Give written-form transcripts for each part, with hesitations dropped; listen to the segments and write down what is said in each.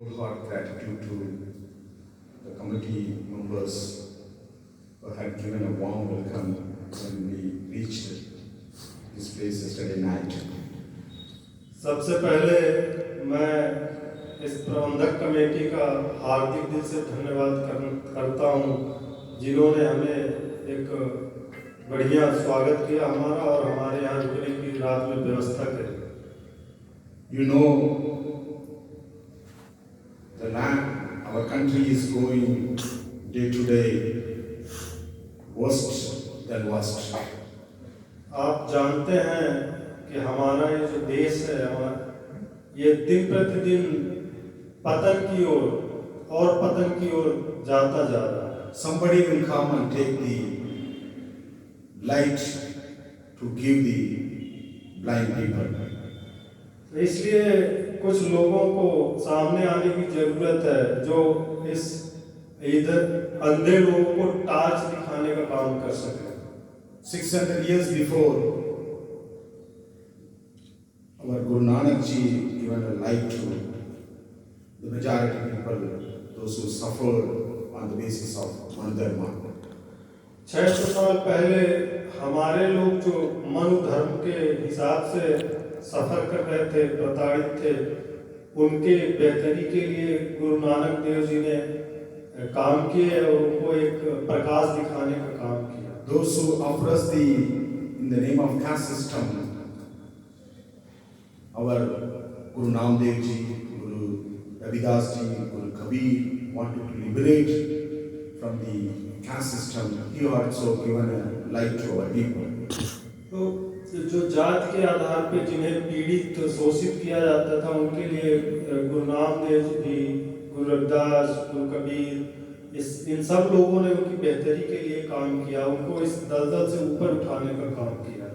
Heart gratitude to the committee members who had given a warm welcome when we reached this place yesterday night. सबसे पहले मैं इस प्रबंधक committee का हार्दिक दिल से धन्यवाद करता हूं, जिन्होंने हमें एक बढ़िया स्वागत किया हमारा और हमारे यहाँ रुकने की रात में व्यवस्था करी। You know, the land, our country is going day to day worse than worst. आप जानते हैं कि हमारा ये जो देश है ये दिन प्रतिदिन पतन की ओर और पतन की ओर जाता जा रहा है। Somebody will come and take the light to give the blind people. इसलिए कुछ लोगों को सामने आने की जरूरत है जो इस इधर अंधे लोगों को टार्च दिखाने का काम कर सके। 600 years before, our Guru Nanak Ji given a light to the majority people, those who suffered on the basis of Manodharma. 600 साल पहले हमारे लोग जो मनु धर्म के हिसाब से सफर कर रहे थे, प्रताड़ित थे, उनके बेहतरी के लिए गुरु नानक देव जी ने काम किए और उनको एक प्रकाश दिखाने का काम किया। Those who oppress in the name of caste system, our Guru Nanak Dev Ji, Guru Ravidas Ji, Guru Kabir wanted to liberate from the caste system. He also given a light to our people. तो जो जात के आधार पे जिन्हें पीड़ित शोषित किया जाता था, उनके लिए गुरु नानक देव जी, गुरु रविदास, गुरु कबीर, इन सब लोगों ने उनकी बेहतरी के लिए काम किया, उनको इस दलदल से ऊपर उठाने का काम किया।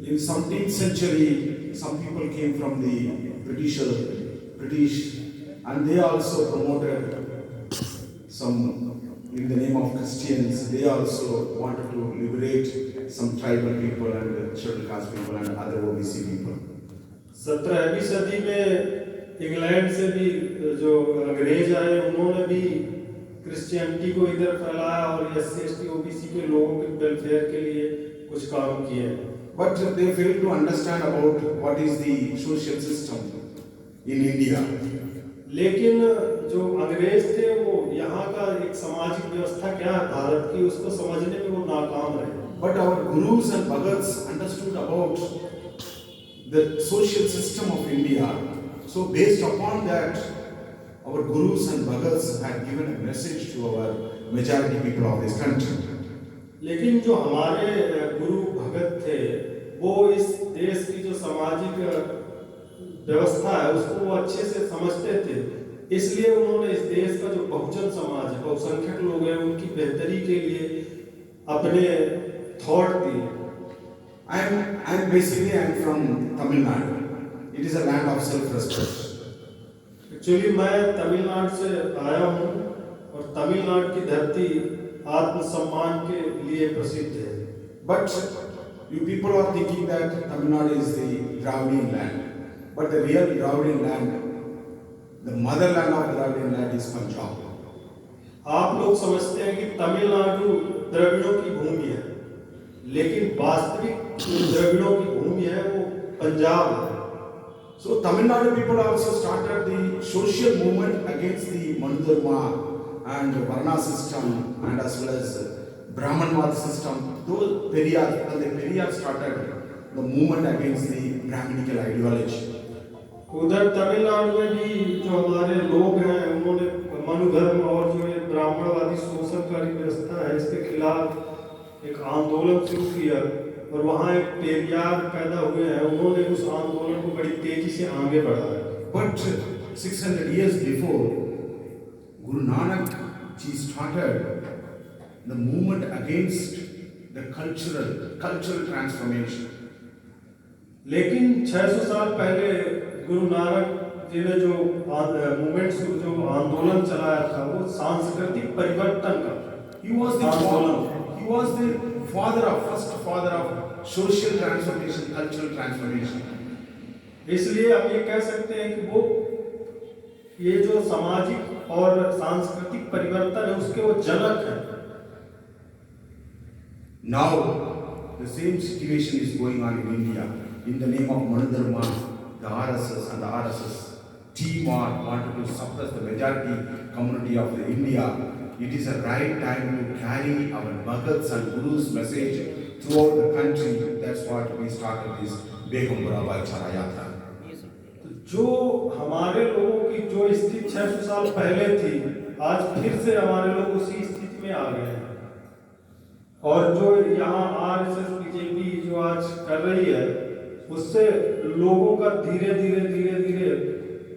In 17th century, some people came from the British, and they also promoted some, in the name of Christians, they also wanted to liberate some tribal people and scheduled caste people and other OBC people. 17वीं सदी में England से भी जो अंग्रेज आए, उन्होंने भी Christianity को इधर फैलाया और SC/ST OBC के लोगों के वेलफेयर के लिए कुछ काम किए। But they failed to understand about what is the social system in India. लेकिन जो अंग्रेज थे वो यहाँ का एक सामाजिक व्यवस्था क्या है भारत की, उसको समझने में वो नाकाम रहे। But our gurus and bhagats understood about the social system of India. So based upon that, our gurus and bhagats had given a message to our majority people of this country. लेकिन जो हमारे गुरु भगत थे, वो इस देश की जो सामाजिक व्यवस्था है उसको वो अच्छे से समझते थे, इसलिए उन्होंने इस देश का जो बहुजन समाज है, बहुसंख्यक लोग हैं, उनकी बेहतरी के लिए अपने थॉट दिए। I'm basically from Tamil Nadu. It is a land of self-respect. Actually मैं तमिलनाडु से आया हूँ और तमिलनाडु की धरती आत्मसम्मान के लिए प्रसिद्ध है। But you people are thinking that Tamil Nadu is the Dravidian land. But the real Dravidian land, the motherland of Dravidian land is Punjab. आप लोग समझते हैं कि तमिलनाडु द्रविड़ों की भूमि है, लेकिन वास्तविक द्रविड़ों की भूमि है वो पंजाब है। So Tamil Nadu people also started the social movement against the Manodharma and Varna system and as well as Brahmanwad system. Though Periyar started the movement against the Brahminical ideology. उधर तमिलनाडु में भी जो हमारे लोग हैं, उन्होंने मनुधर्म और जो ये ब्राह्मणवादी शोषणकारी व्यवस्था है इसके खिलाफ एक आंदोलन शुरू किया और वहाँ एक पेरियार पैदा हुए हैं, उन्होंने उस आंदोलन को बड़ी तेजी से आगे बढ़ाया। But 600 years before, Guru Nanak Ji started the movement against the cultural transformation. लेकिन 600 साल पहले गुरु नानक जी ने जो मूवमेंट जो आंदोलन चलाया था वो सांस्कृतिक परिवर्तन का। He was the first father of social transformation, cultural transformation. इसलिए हम ये कह सकते हैं कि वो ये जो सामाजिक और सांस्कृतिक परिवर्तन है उसके वो जनक है। Now, the same situation is going on in India. In the name of Manudharma, the RSS and the RSS team wanted to suppress the majority community of the India. It is a right time to carry our Bhagats and Gurus' message throughout the country. That's what we started this Begumpura Bhaichara Yatra. जो हमारे लोगों की जो स्थिति 600 साल पहले थी, आज फिर से हमारे लोग उसी स्थिति में आ गए हैं। और जो यहाँ आरएसएस बीजेपी जो आज कर रही है, उससे लोगों का धीरे धीरे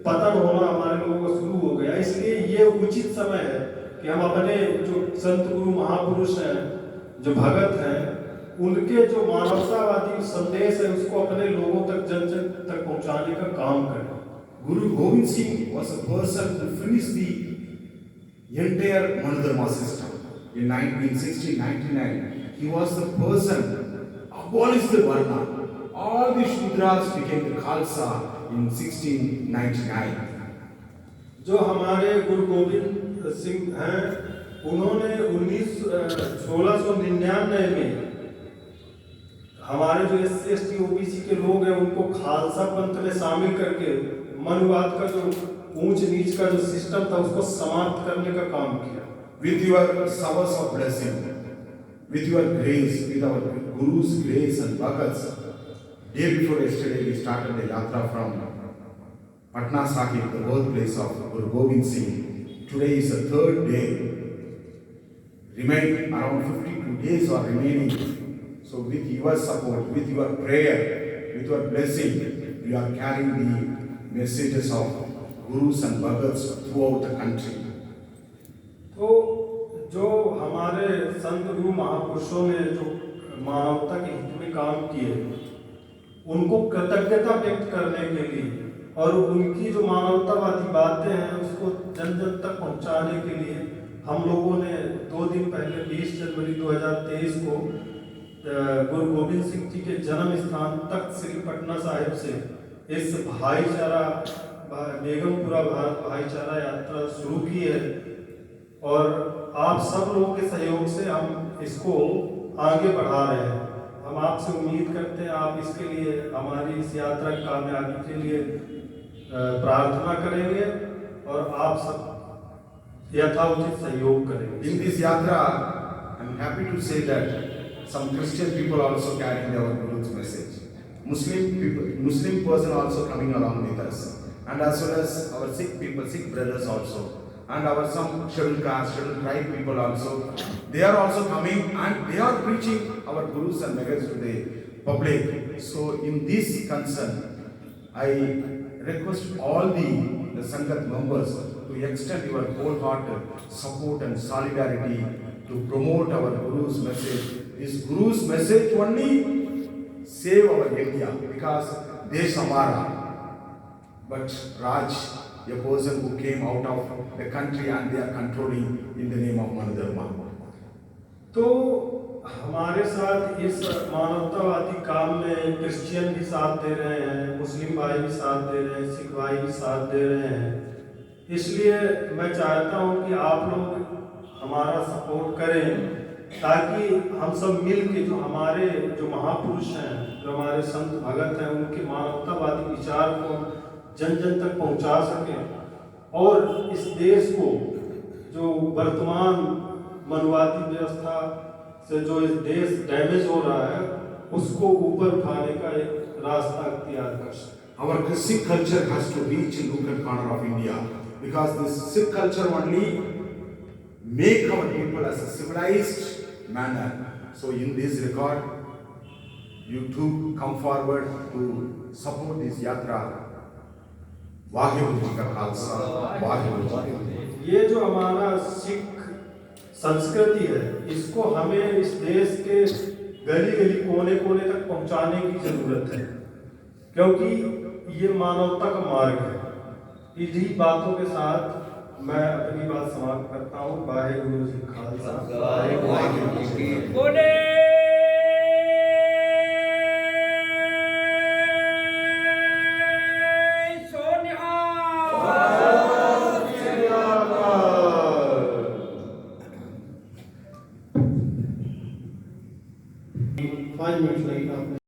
पतन होना हमारे लोगों को शुरू हो गया। इसलिए ये उचित समय है कि हम अपने जो संत गुरु महापुरुष हैं, जो भगत हैं, उनके जो मानवतावादी संदेश है उसको अपने लोगों तक जन जन तक पहुंचाने का काम करें। Guru Gobind Singh was a person who finished the entire Manudharma system. In 1969, he was the person who abolished the Varna. All the Shudras became the Khalsa in 1699. जो हमारे गुरु गोविंद सिंह हैं, उन्होंने 1699 में हमारे जो SC/ST OBC के लोग हैं उनको खालसा पंथ में शामिल करके मनुवाद का जो ऊंच नीच का जो सिस्टम था उसको समाप्त करने का काम किया। With your showers of blessing, with your grace, with our Guru's grace and Bhagats, day before yesterday we started the yatra from Patna Sahib, the birthplace of Guru Gobind Singh. Today is the third day. Remain around 52 days are remaining. So with your support, with your prayer, with your blessing, we are carrying the messages of Gurus and Bhagats throughout the country. तो जो हमारे संत गुरु महापुरुषों ने जो मानवता के हित में काम किए, उनको कृतज्ञता व्यक्त करने के लिए और उनकी जो मानवतावादी बातें हैं उसको जन जन तक पहुंचाने के लिए हम लोगों ने 2 दिन पहले 20 जनवरी 2023 को गुरु गोविंद सिंह जी के जन्म स्थान तख्त श्री पटना साहिब से इस भाईचारा बेगमपुरा भाईचारा यात्रा शुरू की है। और आप सब लोगों के सहयोग से हम इसको आगे बढ़ा रहे हैं। हम आपसे उम्मीद करते हैं आप इसके लिए हमारी इस यात्रा की कामयाबी के लिए प्रार्थना करेंगे और आप सब यथाउचित सहयोग करेंगे। In this yatra, I'm happy to say that some Christian people also carrying our Guru's message. Muslim person also coming along with us, and as well as our Sikh people, Sikh brothers also, and our some scheduled caste, scheduled tribe people also. They are also coming and they are preaching our Gurus and Megas to the public. So in this concern, I request all the Sangat members to extend your wholehearted support and solidarity to promote our Guru's message. This Guru's message only save our India, because Desh Hamara. But Raj, a person who came out of the country and they are controlling in the name of Manudharma. तो हमारे साथ इस मानवतावादी काम में Christian भी साथ दे रहे हैं, मुस्लिम भाई भी साथ दे रहे हैं, सिख भाई भी साथ दे रहे हैं। इसलिए मैं चाहता हूं कि आप लोग हमारा सपोर्ट करें ताकि हम सब मिल के जो हमारे जो महापुरुष हैं, जो हमारे संत भगत हैं, उनके मानवतावादी विचार को जन जन तक पहुंचा सकें और इस देश को जो वर्तमान मनुवादी व्यवस्था से जो इस देश डैमेज हो रहा है उसको ऊपर उठाने का एक रास्ता अख्तियार कर सकें। Our Sikh culture has to reach in nook and corner of India, because this Sikh culture only make our people as a civilized manner. So in this regard, you too come forward to support this yatra. Waheguru ji का खालसा, वाहिगुरु जी। ये जो हमारा सिख संस्कृति है, इसको हमें इस देश के गली गली कोने कोने तक पहुंचाने की जरूरत है, क्योंकि ये मानवता का मार्ग है। इन्हीं बातों के साथ मैं अपनी बात समाप्त करता हूँ। वाहिगुरु जी खालसा, वाहिगुरु जी की फतेह। सोनिहाल। 5 मिनट लगेगा आपने